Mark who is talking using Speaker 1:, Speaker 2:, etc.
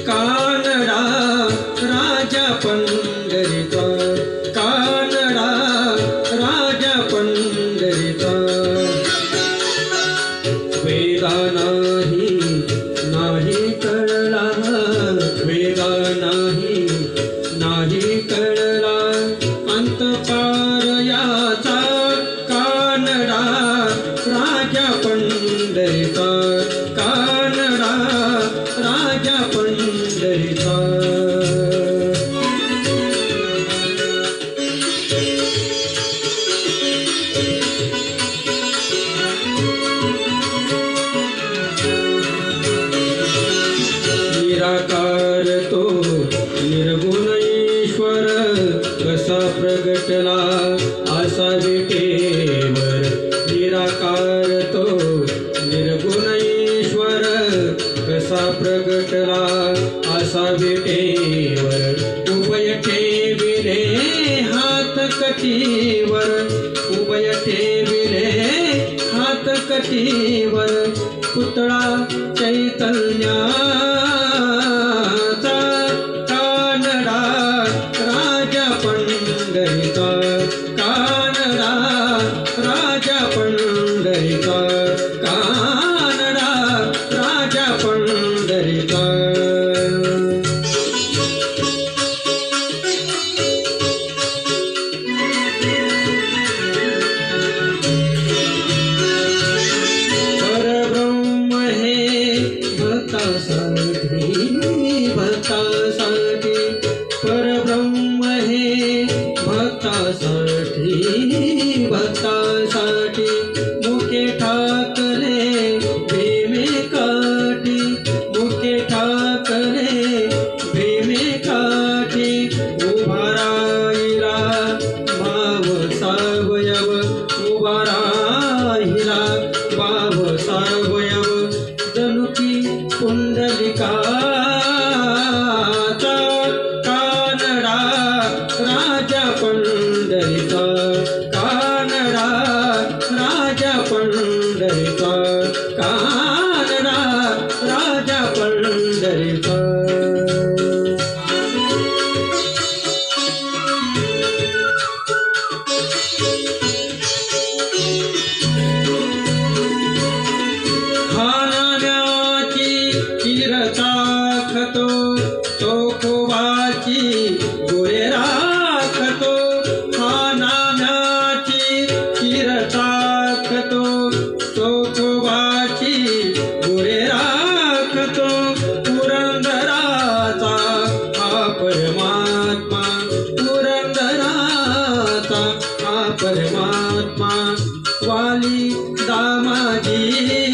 Speaker 1: कानडा राजा पंढरीचा, कानडा राजा पंढरीचा, वेदा नाही कळला, वेदा नाही कळला, अंत पार याचा कानडा राजा पंढरीचा, कानडा राजा पंढरीचा. निराकार तो निर्गुण ईश्वर कसा प्रगटला असा विटेवर, निराकार तो निर्गुण ईश्वर कसा प्रगटला असा विटेवर, उभय ठेविले हात कटीवर, उभय ठेविले हात कटीवर, पुतळा चैतन्याचा कानडा राजा पंढरीचा, कानडा राजा पंढरीचा, कानडा राजा पंढरीचा. भक्तासाठी परब्रह्म हे भक्तासाठी, भक्तासाठी मुखे ठाकले भीमे काठी, मुखे ठाकले भीमे काठी, उभा राहिला भाव सावयव, उभा राहिला भाव सावयव, जणू की पुंडलिकाचा कानडा राजा पंढरीचा, कानडा राजा पंढरीचा, कानडा राजा पंढरीचा. राखतो चोखोबाची गोरे राखतो, हा नाम्याची चिर राखतो चोखोबाची गोरे राखतो, पुरंदराचा हा परमात्मा, पुरंदराचा हा परमात्मा, वाली दामाजी